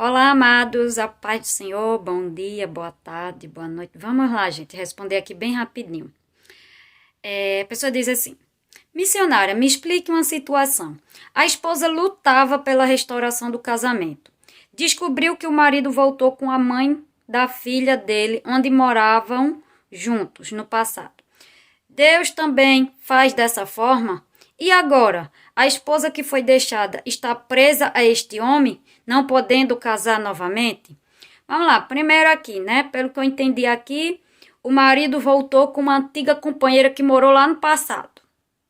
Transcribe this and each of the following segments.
Olá, amados, a paz do Senhor, bom dia, boa tarde, boa noite. Vamos lá, gente, responder aqui bem rapidinho. A pessoa diz assim: missionária, me explique uma situação. A esposa lutava pela restauração do casamento. Descobriu que o marido voltou com a mãe da filha dele, onde moravam juntos no passado. Deus também faz dessa forma? E agora, a esposa que foi deixada está presa a este homem, não podendo casar novamente? Vamos lá, primeiro aqui, né? Pelo que eu entendi aqui, o marido voltou com uma antiga companheira que morou lá no passado,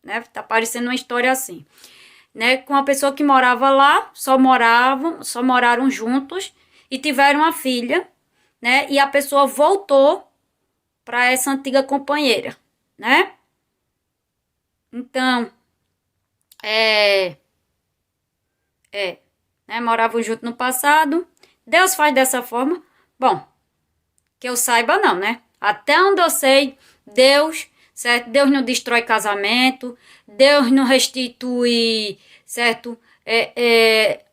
né? Tá parecendo uma história assim, né? Com uma pessoa que morava lá, só moraram juntos e tiveram uma filha, né? E a pessoa voltou para essa antiga companheira, né? Então, né? Moravam junto no passado. Deus faz dessa forma? Bom, que eu saiba não, né? Até onde eu sei, Deus, certo? Deus não destrói casamento, Deus não restitui, certo?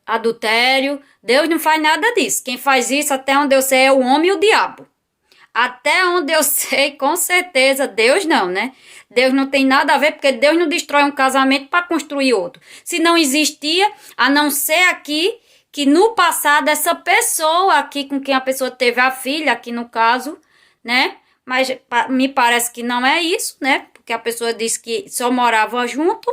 Adultério, Deus não faz nada disso. Quem faz isso, até onde eu sei, é o homem e o diabo. Até onde eu sei, com certeza, Deus não, né? Deus não tem nada a ver, porque Deus não destrói um casamento para construir outro. Se não existia, a não ser aqui, que no passado, essa pessoa aqui com quem a pessoa teve a filha, aqui no caso, né? Mas me parece que não é isso, né? Porque a pessoa disse que só morava junto,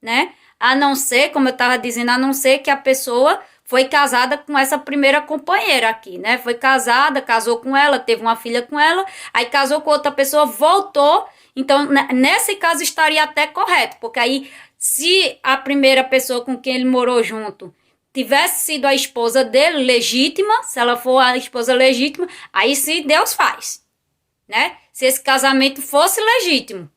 né? A não ser, como eu estava dizendo, a não ser que a pessoa foi casada com essa primeira companheira aqui, né? Foi casada, casou com ela, teve uma filha com ela, aí casou com outra pessoa, voltou. Então, nesse caso, estaria até correto, porque aí, se a primeira pessoa com quem ele morou junto tivesse sido a esposa dele, legítima, se ela for a esposa legítima, aí sim Deus faz, né? Se esse casamento fosse legítimo,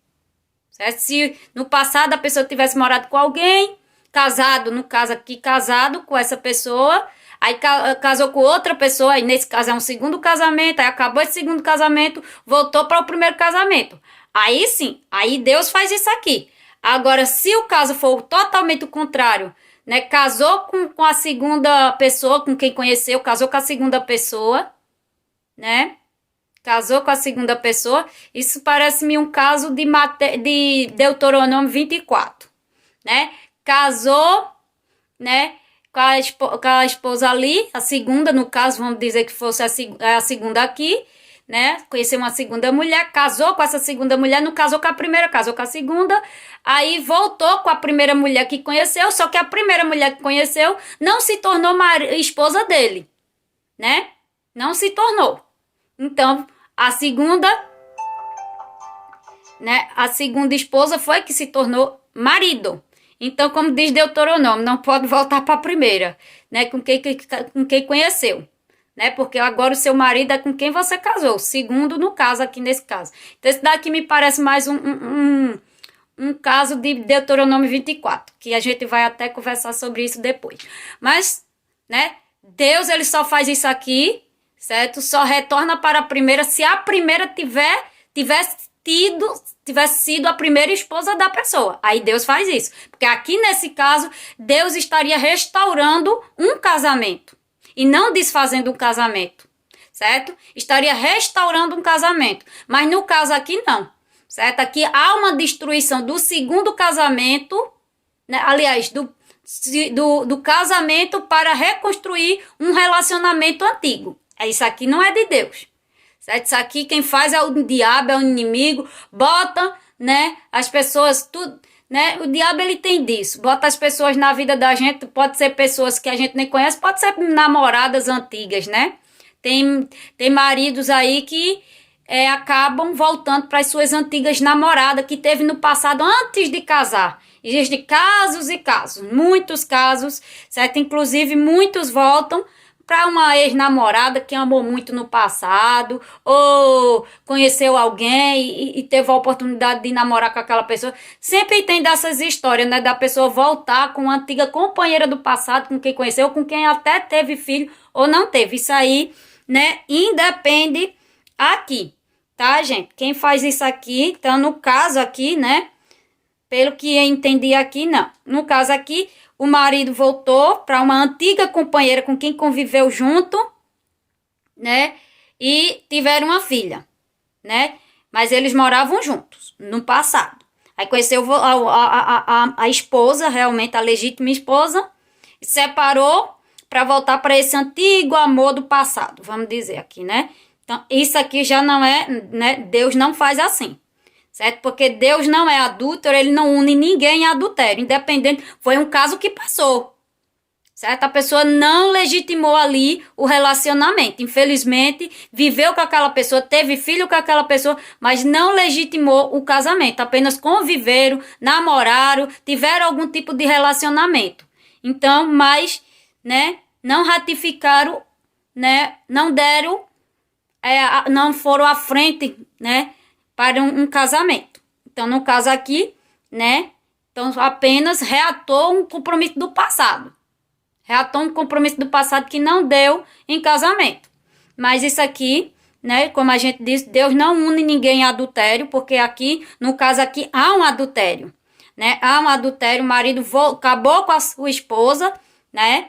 certo? Se no passado a pessoa tivesse morado com alguém, casado, no caso aqui, casado com essa pessoa, aí casou com outra pessoa, aí nesse caso é um segundo casamento, aí acabou esse segundo casamento, voltou para o primeiro casamento. Aí sim, aí Deus faz isso aqui. Agora, se o caso for totalmente o contrário, né, casou com a segunda pessoa, com quem conheceu, casou com a segunda pessoa, né, casou com a segunda pessoa, isso parece-me um caso de Deuteronômio 24, né, casou, né, com a esposa ali, a segunda, no caso, vamos dizer que fosse a segunda aqui, né, conheceu uma segunda mulher, casou com essa segunda mulher, não casou com a primeira, casou com a segunda, aí voltou com a primeira mulher que conheceu, só que a primeira mulher que conheceu não se tornou esposa dele, né, não se tornou. Então, a segunda esposa foi que se tornou marido. Então, como diz Deuteronômio, não pode voltar para a primeira, né, com quem conheceu, né, porque agora o seu marido é com quem você casou, segundo no caso aqui nesse caso. Então, esse daqui me parece mais um caso de Deuteronômio 24, que a gente vai até conversar sobre isso depois. Mas, né, Deus, ele só faz isso aqui, certo? Só retorna para a primeira se a primeira tivesse sido a primeira esposa da pessoa. Aí Deus faz isso. Porque aqui nesse caso, Deus estaria restaurando um casamento e não desfazendo um casamento, certo? Estaria restaurando um casamento. Mas no caso aqui não, certo? Aqui há uma destruição do segundo casamento, né? Aliás, do casamento para reconstruir um relacionamento antigo. Isso aqui não é de Deus. Certo? Isso aqui quem faz é o diabo, é o inimigo, bota, né, as pessoas, tudo, né, o diabo ele tem disso, bota as pessoas na vida da gente, pode ser pessoas que a gente nem conhece, pode ser namoradas antigas, né, tem maridos aí que acabam voltando para as suas antigas namoradas que teve no passado antes de casar. Existem casos e casos, muitos casos, certo? Inclusive muitos voltam para uma ex-namorada que amou muito no passado, ou conheceu alguém e teve a oportunidade de namorar com aquela pessoa. Sempre tem dessas histórias, né, da pessoa voltar com uma antiga companheira do passado, com quem conheceu, com quem até teve filho ou não teve. Isso aí, né, independe aqui, tá, gente? Quem faz isso aqui, então no caso aqui, né, pelo que eu entendi aqui, não. No caso aqui, o marido voltou para uma antiga companheira com quem conviveu junto, né? E tiveram uma filha, né? Mas eles moravam juntos no passado. Aí conheceu a esposa, realmente a legítima esposa, e separou para voltar para esse antigo amor do passado, vamos dizer aqui, né? Então, isso aqui já não é, né? Deus não faz assim, certo? Porque Deus não é adúltero, ele não une ninguém em adultério, independente, foi um caso que passou, certo? A pessoa não legitimou ali o relacionamento, infelizmente, viveu com aquela pessoa, teve filho com aquela pessoa, mas não legitimou o casamento, apenas conviveram, namoraram, tiveram algum tipo de relacionamento. Então, mas, né, não ratificaram, né, não deram, não foram à frente, né, para um casamento. Então, no caso aqui, né, então apenas reatou um compromisso do passado. Reatou um compromisso do passado que não deu em casamento. Mas isso aqui, né, como a gente disse, Deus não une ninguém em adultério, porque aqui, no caso aqui, há um adultério, né? Há um adultério, o marido acabou com a sua esposa, né?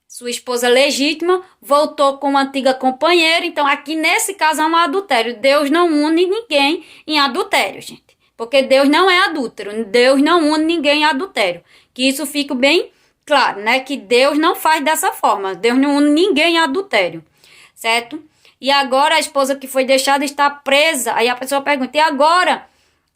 Sua esposa legítima, voltou com uma antiga companheira, então aqui nesse caso há um adultério. Deus não une ninguém em adultério, gente. Porque Deus não é adúltero, Deus não une ninguém em adultério. Que isso fique bem claro, né? Que Deus não faz dessa forma. Deus não une ninguém em adultério, certo? E agora a esposa que foi deixada está presa. Aí a pessoa pergunta, e agora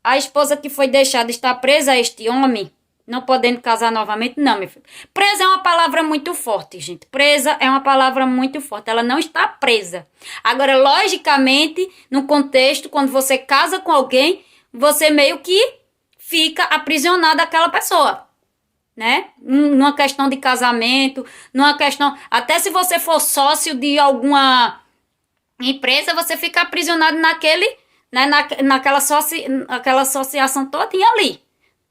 a esposa que foi deixada está presa a este homem, não podendo casar novamente? Não, meu filho. Presa é uma palavra muito forte, gente. Presa é uma palavra muito forte. Ela não está presa. Agora, logicamente, no contexto, quando você casa com alguém, você meio que fica aprisionado àquela pessoa, né? Numa questão de casamento, numa questão... Até se você for sócio de alguma empresa, você fica aprisionado naquele, né? Aquela associação todinha ali.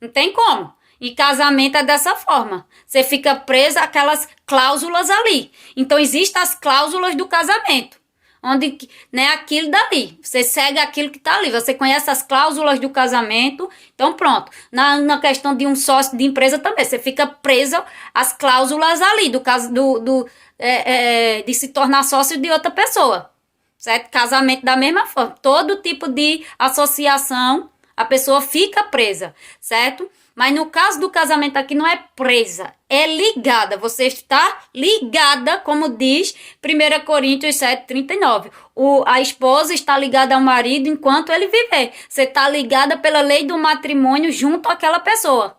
Não tem como. E casamento é dessa forma. Você fica presa àquelas cláusulas ali. Então, existem as cláusulas do casamento. Onde, né, aquilo dali. Você segue aquilo que está ali. Você conhece as cláusulas do casamento. Então, pronto. Na questão de um sócio de empresa também. Você fica presa às cláusulas ali. Do caso de se tornar sócio de outra pessoa. Certo? Casamento da mesma forma. Todo tipo de associação, a pessoa fica presa. Certo? Mas no caso do casamento aqui não é presa, é ligada. Você está ligada, como diz 1 Coríntios 7:39. A esposa está ligada ao marido enquanto ele viver. Você está ligada pela lei do matrimônio junto àquela pessoa,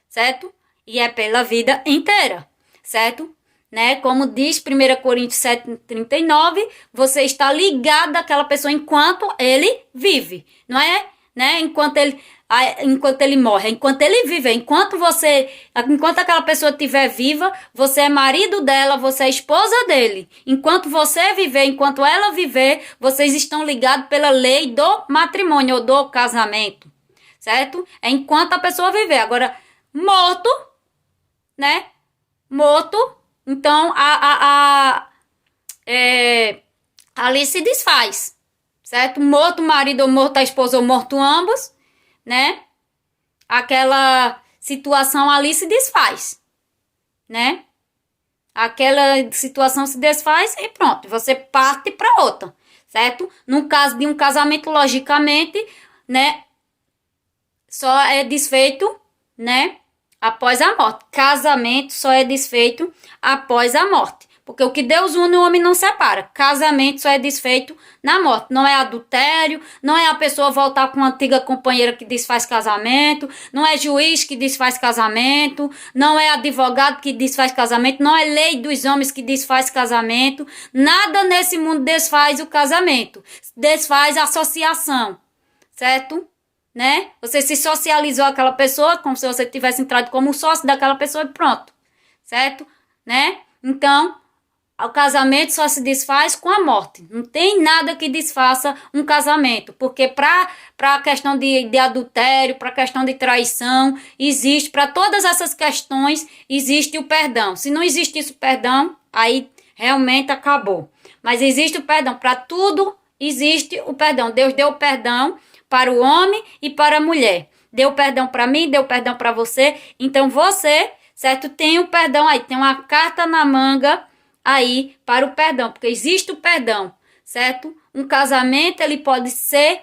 certo? E é pela vida inteira, certo? Né? Como diz 1 Coríntios 7:39, você está ligada àquela pessoa enquanto ele vive, não é? Né? Enquanto ele morre, enquanto ele vive, enquanto aquela pessoa estiver viva, você é marido dela, você é esposa dele. Enquanto você viver, enquanto ela viver, vocês estão ligados pela lei do matrimônio ou do casamento, certo? É enquanto a pessoa viver. Agora, morto, né? Morto, então ali se desfaz, certo? Morto o marido ou morto a esposa ou morto ambos, né? Aquela situação ali se desfaz, né? Aquela situação se desfaz e pronto, você parte para outra, certo? No caso de um casamento, logicamente, né? Só é desfeito, né? Após a morte. Casamento só é desfeito após a morte. Porque o que Deus une, o homem não separa. Casamento só é desfeito na morte. Não é adultério, não é a pessoa voltar com uma antiga companheira que desfaz casamento, não é juiz que desfaz casamento, não é advogado que desfaz casamento, não é lei dos homens que desfaz casamento. Nada nesse mundo desfaz o casamento. Desfaz a associação, certo? Né? Você se socializou com aquela pessoa como se você tivesse entrado como sócio daquela pessoa e pronto, certo? Né? Então, o casamento só se desfaz com a morte. Não tem nada que desfaça um casamento, porque para a questão de adultério, para a questão de traição, existe, para todas essas questões, existe o perdão. Se não existisse o perdão, aí realmente acabou. Mas existe o perdão, para tudo existe o perdão. Deus deu o perdão para o homem e para a mulher. deu perdão para mim, deu perdão para você. Então você, certo, tem o perdão aí, tem uma carta na manga aí para o perdão, porque existe o perdão, certo? Um casamento, ele pode ser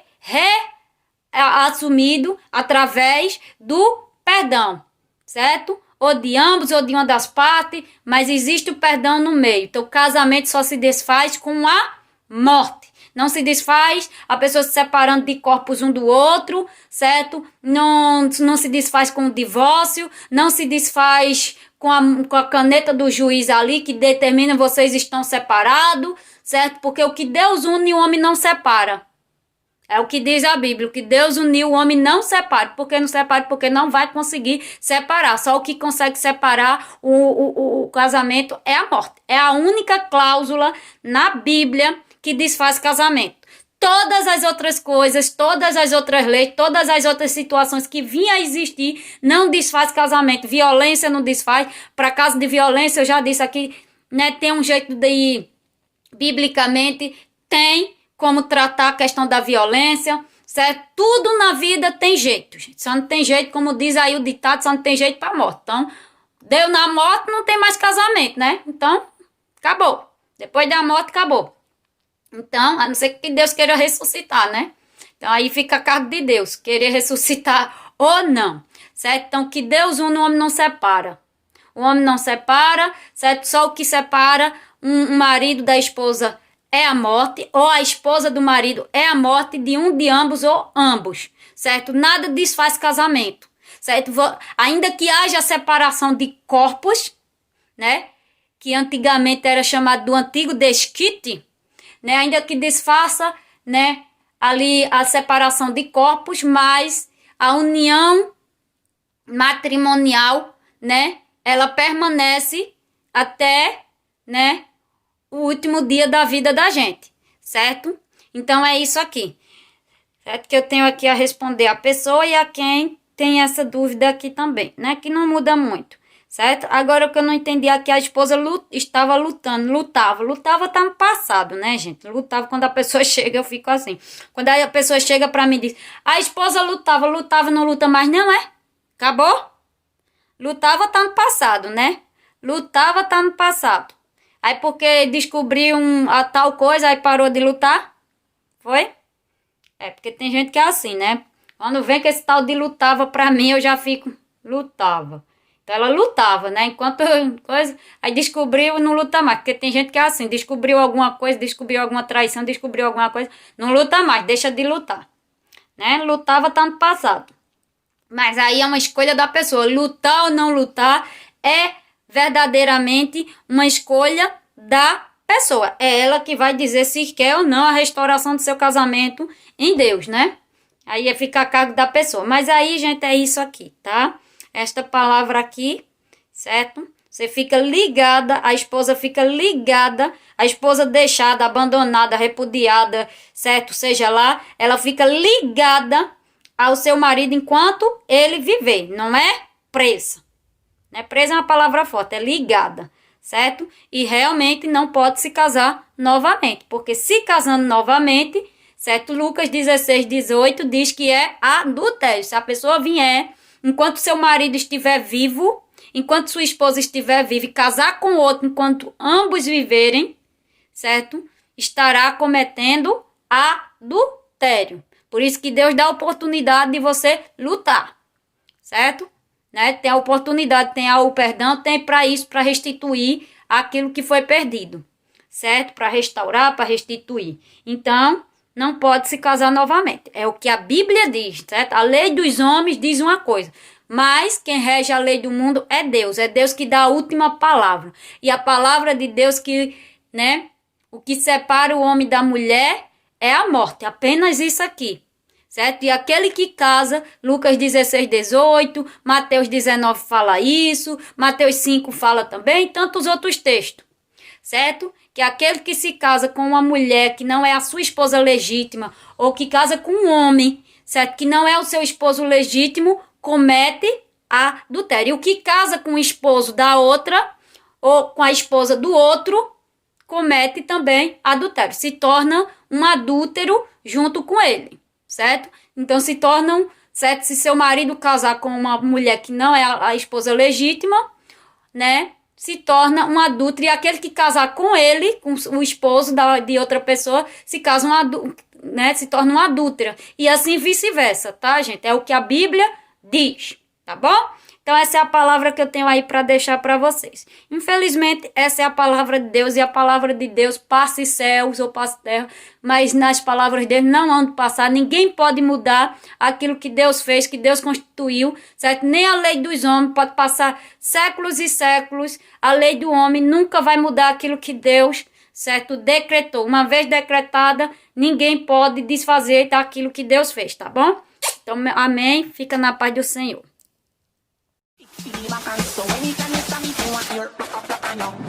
assumido através do perdão, certo? Ou de ambos, ou de uma das partes, mas existe o perdão no meio. Então, o casamento só se desfaz com a morte. Não se desfaz a pessoa se separando de corpos um do outro, certo? Não se desfaz com o divórcio, não se desfaz com a caneta do juiz ali que determina vocês estão separados, certo? Porque o que Deus une, o homem não separa. É o que diz a Bíblia, o que Deus uniu, o homem não separa. Por que não separa? Porque não vai conseguir separar. Só o que consegue separar o casamento é a morte. É a única cláusula na Bíblia que desfaz casamento. Todas as outras coisas, todas as outras leis, todas as outras situações que vinham a existir, não desfaz casamento. Violência não desfaz. Para caso de violência, eu já disse aqui, né, tem um jeito de ir, biblicamente, tem como tratar a questão da violência, certo? Tudo na vida tem jeito, gente. Só não tem jeito, como diz aí o ditado, só não tem jeito para morte. Então, deu na morte, não tem mais casamento, né? Então, acabou. Depois da morte, acabou. Então, a não ser que Deus queira ressuscitar, né? Então, aí fica a cargo de Deus, querer ressuscitar ou não, certo? Então, que Deus une, o homem não separa. O homem não separa, certo? Só o que separa um marido da esposa é a morte, ou a esposa do marido é a morte de um de ambos ou ambos, certo? Nada desfaz casamento, certo? Ainda que haja separação de corpos, né? Que antigamente era chamado do antigo desquite, né? Ainda que desfaça, né? Ali a separação de corpos, mas a união matrimonial, né? Ela permanece até, né, o último dia da vida da gente, certo? Então é isso aqui, certo? Que eu tenho aqui a responder a pessoa e a quem tem essa dúvida aqui também, né? Que não muda muito, certo? Agora o que eu não entendi aqui, a esposa estava lutando, lutava tá no passado, né, gente? Lutava, quando a pessoa chega, eu fico assim. Quando a pessoa chega pra mim e diz, a esposa lutava, não luta mais, não é? Acabou? Lutava tá no passado, né? Lutava tá no passado. Aí porque descobriu a tal coisa, aí parou de lutar? Foi? É, porque tem gente que é assim, né? Quando vem que esse tal de lutava pra mim, eu já fico, lutava. Então ela lutava, né? Enquanto coisa, aí descobriu e não luta mais. Porque tem gente que é assim, descobriu alguma coisa, descobriu alguma traição, descobriu alguma coisa, não luta mais, deixa de lutar. Né? Lutava tá no passado. Mas aí é uma escolha da pessoa. Lutar ou não lutar é verdadeiramente uma escolha da pessoa. É ela que vai dizer se quer ou não a restauração do seu casamento em Deus, né? Aí fica a cargo da pessoa. Mas aí, gente, é isso aqui, tá? Esta palavra aqui, certo? Você fica ligada, a esposa fica ligada, a esposa deixada, abandonada, repudiada, certo? Seja lá, ela fica ligada ao seu marido enquanto ele viver. Não é presa. Né? Presa é uma palavra forte, é ligada, certo? E realmente não pode se casar novamente, porque se casando novamente, certo? Lucas 16:18 diz que é adultério. Se a pessoa vier, enquanto seu marido estiver vivo, enquanto sua esposa estiver viva e casar com outro, enquanto ambos viverem, certo? Estará cometendo adultério. Por isso que Deus dá a oportunidade de você lutar, certo? Né? Tem a oportunidade, tem o perdão, tem para isso, para restituir aquilo que foi perdido, certo? Para restaurar, para restituir. Então, não pode se casar novamente. É o que a Bíblia diz, certo? A lei dos homens diz uma coisa, mas quem rege a lei do mundo é Deus que dá a última palavra. E a palavra de Deus que, né, o que separa o homem da mulher é a morte, apenas isso aqui. Certo? E aquele que casa, Lucas 16:18, Mateus 19 fala isso, Mateus 5 fala também, e tantos outros textos. Certo? Que aquele que se casa com uma mulher que não é a sua esposa legítima, ou que casa com um homem, certo? Que não é o seu esposo legítimo, comete adultério. E o que casa com o esposo da outra, ou com a esposa do outro, comete também adultério. Se torna um adúltero junto com ele. Certo? Então se tornam, certo? Se seu marido casar com uma mulher que não é a esposa legítima, né? Se torna um adúltero. E aquele que casar com ele, com o esposo de outra pessoa, né? Se torna uma adúltera. E assim vice-versa, tá, gente? É o que a Bíblia diz, tá bom? Então essa é a palavra que eu tenho aí para deixar para vocês. Infelizmente, essa é a palavra de Deus, e a palavra de Deus passa céus ou passa terra, mas nas palavras dele não hão de passar. Ninguém pode mudar aquilo que Deus fez, que Deus constituiu, certo? Nem a lei dos homens pode passar séculos e séculos. A lei do homem nunca vai mudar aquilo que Deus, certo, decretou. Uma vez decretada, ninguém pode desfazer daquilo que Deus fez, tá bom? Então, amém. Fica na paz do Senhor. So anytime you stop me, you want your